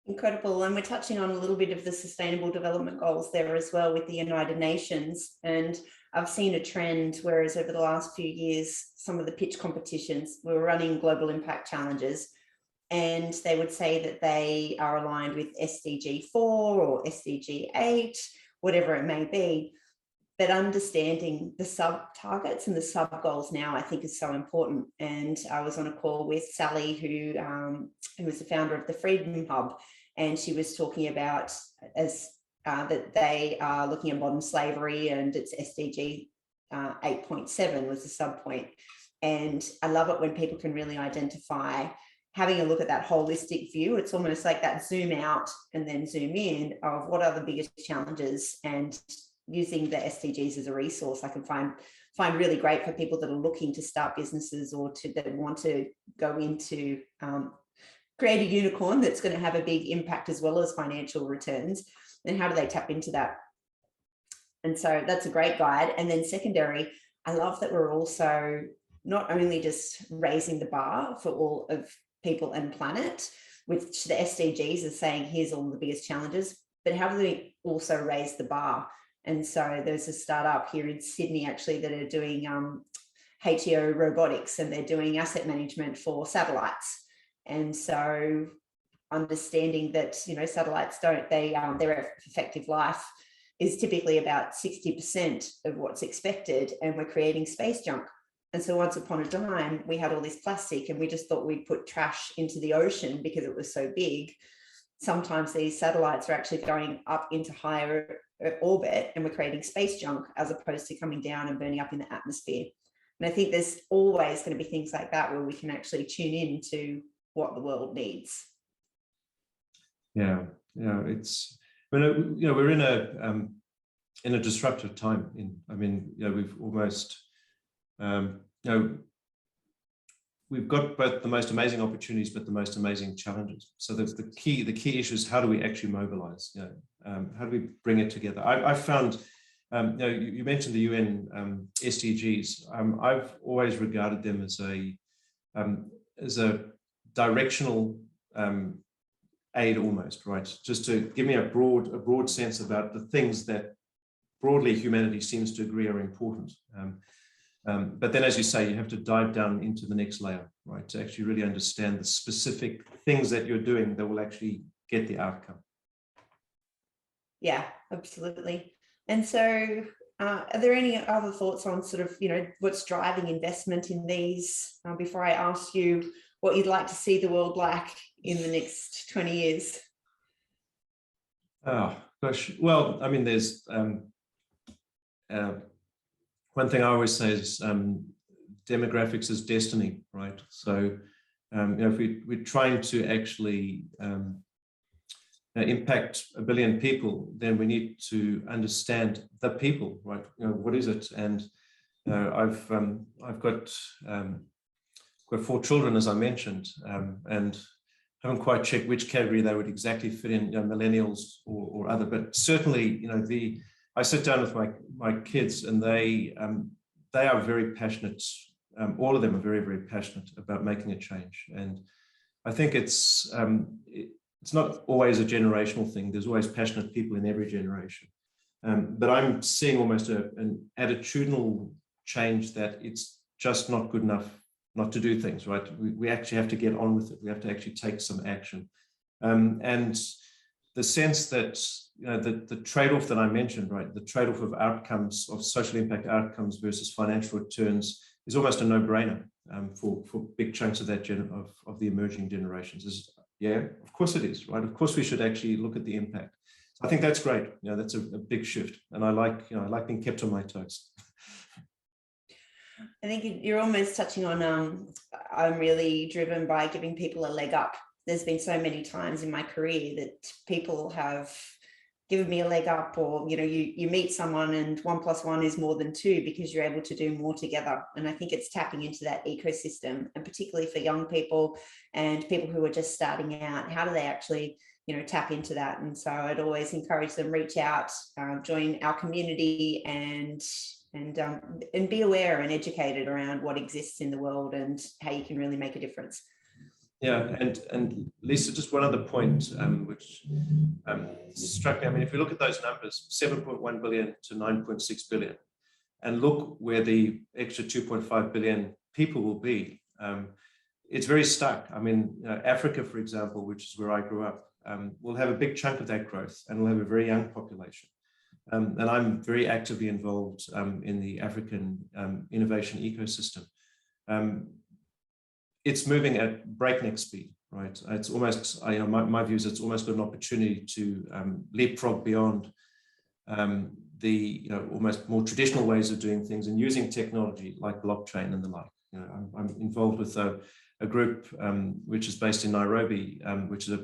Incredible. And we're touching on a little bit of the Sustainable Development Goals there as well with the United Nations. And I've seen a trend, whereas over the last few years, some of the pitch competitions, we were running global impact challenges, and they would say that they are aligned with SDG 4 or SDG 8, whatever it may be. But understanding the sub-targets and the sub-goals now, I think, is so important. And I was on a call with Sally, who was the founder of the Freedom Hub, and she was talking about that they are looking at modern slavery, and it's SDG 8.7 was the sub-point. And I love it when people can really identify, having a look at that holistic view. It's almost like that zoom out and then zoom in of what are the biggest challenges, and using the SDGs as a resource I can find really great for people that are looking to start businesses or that want to go into create a unicorn that's going to have a big impact as well as financial returns. And how do they tap into that? And so that's a great guide. And then secondary, I love that we're also not only just raising the bar for all of people and planet, which the SDGs are saying, here's all the biggest challenges, but how do we also raise the bar? And so there's a startup here in Sydney actually that are doing HEO robotics, and they're doing asset management for satellites. And so understanding that, satellites their effective life is typically about 60% of what's expected, and we're creating space junk. And so once upon a time, we had all this plastic and we just thought we'd put trash into the ocean because it was so big. Sometimes these satellites are actually going up into higher orbit and we're creating space junk as opposed to coming down and burning up in the atmosphere. And I think there's always going to be things like that where we can actually tune in to what the world needs. Yeah, it's, we're in a disruptive time. We've almost, we've got both the most amazing opportunities, but the most amazing challenges. So the key issue is, how do we actually mobilize? How do we bring it together? I found, you mentioned the UN SDGs. I've always regarded them as a directional aid almost, right? Just to give me a broad sense about the things that broadly humanity seems to agree are important. But then, as you say, you have to dive down into the next layer, right? To actually really understand the specific things that you're doing that will actually get the outcome. Yeah, absolutely. And so are there any other thoughts on sort of, what's driving investment in these before I ask you what you'd like to see the world like in the next 20 years? Oh, gosh. Well, there's one thing I always say is demographics is destiny, right? So, if we're trying to actually impact 1 billion people, then we need to understand the people, right? What is it? And I've got 4 children, as I mentioned, and haven't quite checked which category they would exactly fit in, millennials or other, but certainly, I sit down with my kids, and they are very passionate. All of them are very, very passionate about making a change. And I think it's not always a generational thing. There's always passionate people in every generation. But I'm seeing almost an attitudinal change that it's just not good enough not to do things, right? We actually have to get on with it. We have to actually take some action. And the sense that, the trade-off that I mentioned, right? The trade-off of outcomes, of social impact outcomes versus financial returns is almost a no-brainer for big chunks of that of the emerging generations. Yeah, of course it is, right? Of course we should actually look at the impact. So I think that's great. That's a big shift. And I like being kept on my toes. I think you're almost touching on, I'm really driven by giving people a leg up there's been so many times in my career that people have given me a leg up, or, you know, you meet someone and 1 + 1 is more than 2 because you're able to do more together. And I think it's tapping into that ecosystem, and particularly for young people and people who are just starting out, how do they actually, you know, tap into that? And so I'd always encourage them, reach out, join our community, and be aware and educated around what exists in the world and how you can really make a difference. Yeah, and Lisa, just one other point, which struck me. I mean, if you look at those numbers, 7.1 billion to 9.6 billion, and look where the extra 2.5 billion people will be, it's very stuck. I mean, Africa, for example, which is where I grew up, will have a big chunk of that growth, and will have a very young population. And I'm very actively involved in the African innovation ecosystem. It's moving at breakneck speed, right? It's almost, my view is it's almost got an opportunity to leapfrog beyond the almost more traditional ways of doing things, and using technology like blockchain and the like. I'm involved with a group which is based in Nairobi, which is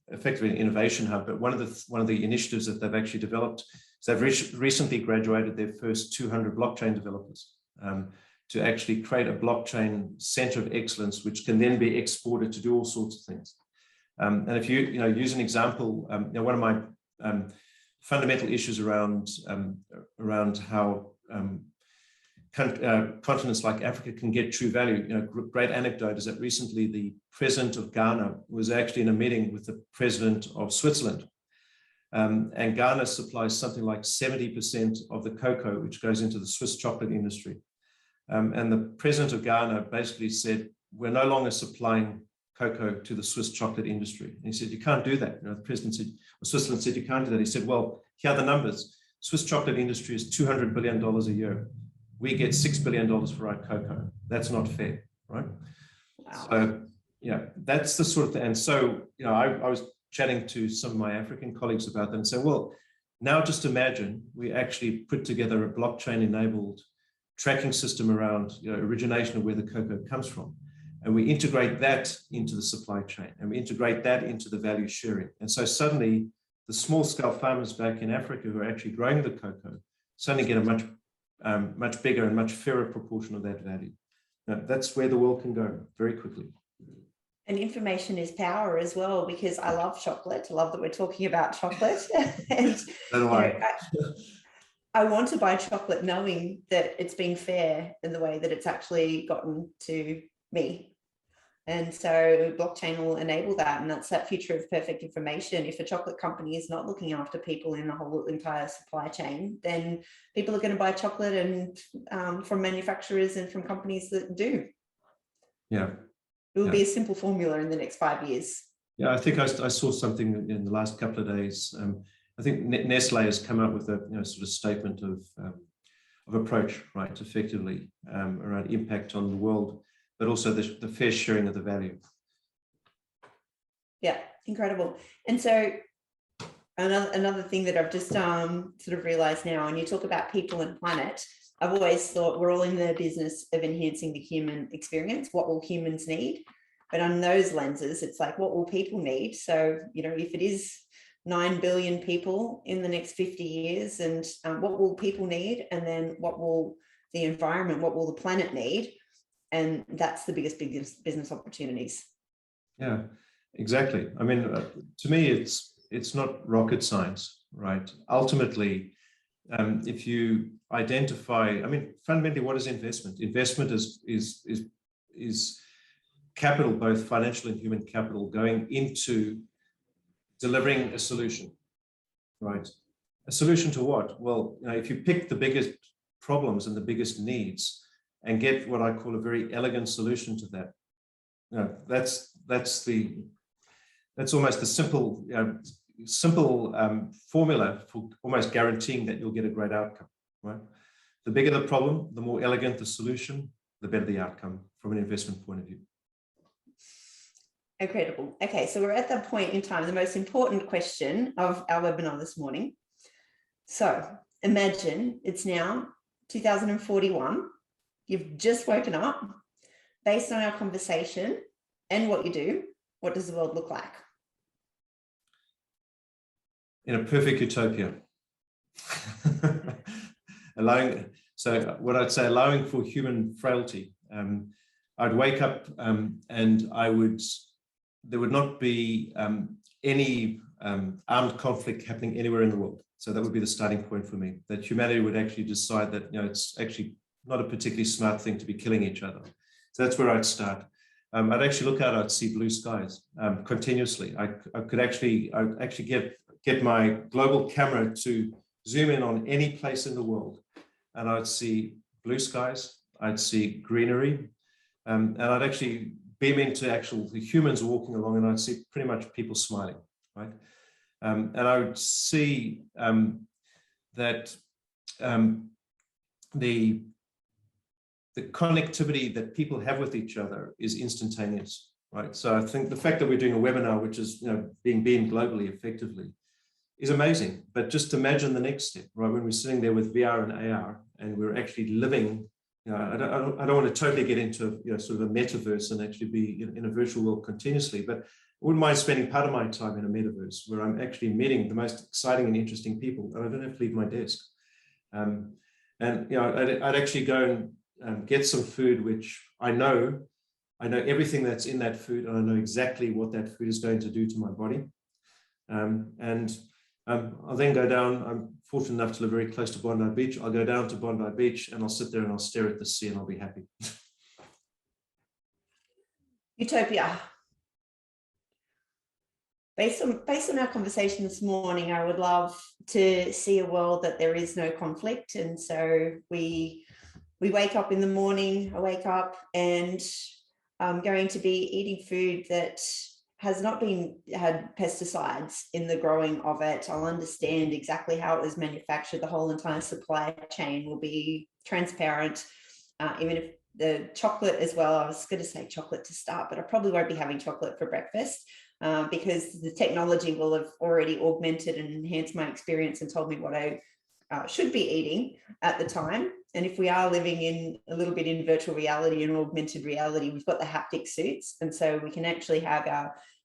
effectively an innovation hub. But one of the initiatives that they've actually developed is they've recently graduated their first 200 blockchain developers to actually create a blockchain center of excellence, which can then be exported to do all sorts of things. And if you use an example, one of my fundamental issues around how continents like Africa can get true value. Great anecdote is that recently the president of Ghana was actually in a meeting with the president of Switzerland. And Ghana supplies something like 70% of the cocoa which goes into the Swiss chocolate industry. And the president of Ghana basically said, we're no longer supplying cocoa to the Swiss chocolate industry. And he said, you can't do that. The president said, or Switzerland said, you can't do that. He said, well, here are the numbers. Swiss chocolate industry is $200 billion a year. We get $6 billion for our cocoa. That's not fair, right? Wow. So, yeah, that's the sort of thing. And so, I was chatting to some of my African colleagues about that and saying, well, now just imagine we actually put together a blockchain-enabled tracking system around origination of where the cocoa comes from. And we integrate that into the supply chain, and we integrate that into the value sharing. And so suddenly the small scale farmers back in Africa who are actually growing the cocoa suddenly get a much bigger and much fairer proportion of that value. Now, that's where the world can go very quickly. And information is power as well, because I love chocolate. I love that we're talking about chocolate. And I want to buy chocolate knowing that it's been fair in the way that it's actually gotten to me. And so blockchain will enable that. And that's that future of perfect information. If a chocolate company is not looking after people in the whole entire supply chain, then people are going to buy chocolate and from manufacturers and from companies that do. Yeah. It will be a simple formula in the next 5 years. Yeah, I think I saw something in the last couple of days. I think Nestle has come out with a sort of statement of approach, right, effectively around impact on the world, but also the fair sharing of the value. Yeah, incredible. And so another thing that I've just sort of realized now, and you talk about people and planet, I've always thought we're all in the business of enhancing the human experience. What will humans need? But on those lenses, it's like, what will people need? So, if it is 9 billion people in the next 50 years, and what will people need? And then what will the environment, what will the planet need? And that's the biggest business opportunities. Yeah, exactly. I mean, to me, it's not rocket science, right? Ultimately, if you identify, fundamentally, what is investment? Investment is capital, both financial and human capital, going into delivering a solution, right? A solution to what? Well, if you pick the biggest problems and the biggest needs and get what I call a very elegant solution to that, that's almost the simple formula for almost guaranteeing that you'll get a great outcome, right? The bigger the problem, the more elegant the solution, the better the outcome from an investment point of view. Incredible. Okay, so we're at that point in time, the most important question of our webinar this morning. So imagine it's now 2041. You've just woken up. Based on our conversation and what you do, What does the world look like? In a perfect utopia. Allowing for human frailty. I'd wake up and there would not be any armed conflict happening anywhere in the world. So that would be the starting point for me, that humanity would actually decide that, it's actually not a particularly smart thing to be killing each other. So that's where I'd start. I'd actually look out, I'd see blue skies continuously. I'd actually get my global camera to zoom in on any place in the world, and I'd see blue skies, I'd see greenery, and I'd actually beam into the humans walking along, and I'd see pretty much people smiling, right? And I would see that the connectivity that people have with each other is instantaneous, right? So I think the fact that we're doing a webinar, which is being beamed globally effectively, is amazing. But just imagine the next step, right? When we're sitting there with VR and AR, and we're actually living. I don't want to totally get into sort of a metaverse and actually be in a virtual world continuously, but I wouldn't mind spending part of my time in a metaverse where I'm actually meeting the most exciting and interesting people, and I don't have to leave my desk. And I'd actually go and get some food, which I know everything that's in that food, and I know exactly what that food is going to do to my body. I'll then go down. I'm fortunate enough to live very close to Bondi Beach. I'll go down to Bondi Beach and I'll sit there and I'll stare at the sea and I'll be happy. Utopia. Based on our conversation this morning, I would love to see a world that there is no conflict. And so we wake up in the morning, I wake up and I'm going to be eating food that has not had pesticides in the growing of it. I'll understand exactly how it was manufactured. The whole entire supply chain will be transparent. Even if the chocolate as well, I was going to say chocolate to start, but I probably won't be having chocolate for breakfast because the technology will have already augmented and enhanced my experience and told me what I should be eating at the time. And if we are living in a little bit in virtual reality and augmented reality, we've got the haptic suits. And so we can actually have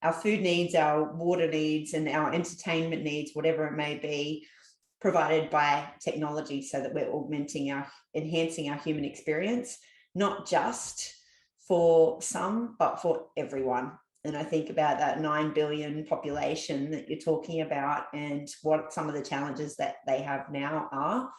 our food needs, our water needs, and our entertainment needs, whatever it may be, provided by technology so that we're enhancing our human experience, not just for some, but for everyone. And I think about that 9 billion population that you're talking about and what some of the challenges that they have now are.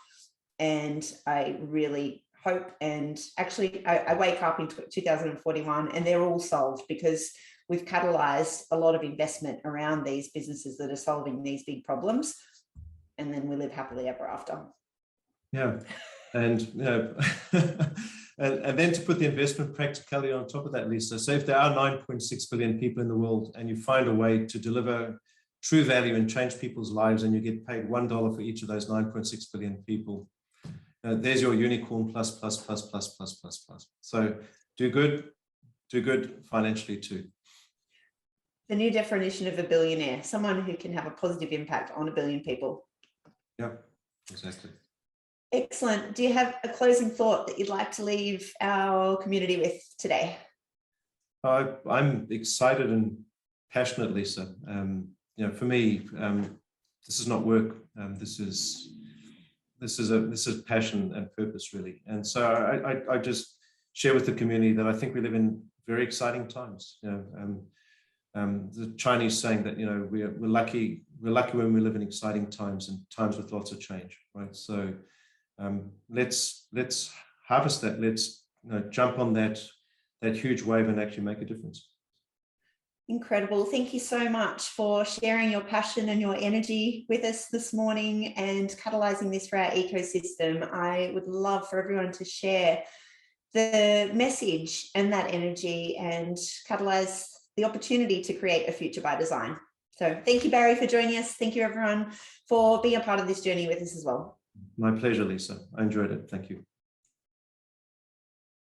And I really hope, and actually I wake up in 2041 and they're all solved because we've catalyzed a lot of investment around these businesses that are solving these big problems. And then we live happily ever after. Yeah. And, and then to put the investment practicality on top of that, Lisa, so if there are 9.6 billion people in the world and you find a way to deliver true value and change people's lives and you get paid $1 for each of those 9.6 billion people, there's your unicorn plus. So do good financially too. The new definition of a billionaire, someone who can have a positive impact on 1 billion people. Yeah, exactly. Excellent. Do you have a closing thought that you'd like to leave our community with today? I'm excited and passionate, Lisa. For me, this is not work. This is passion and purpose, really. And so I just share with the community that I think we live in very exciting times. The Chinese saying that we're lucky when we live in exciting times and times with lots of change, right? So let's harvest that. Let's jump on that huge wave and actually make a difference. Incredible. Thank you so much for sharing your passion and your energy with us this morning and catalyzing this for our ecosystem. I would love for everyone to share the message and that energy and catalyze the opportunity to create a future by design. So thank you, Barry, for joining us. Thank you, everyone, for being a part of this journey with us as well. My pleasure, Lisa. I enjoyed it. Thank you.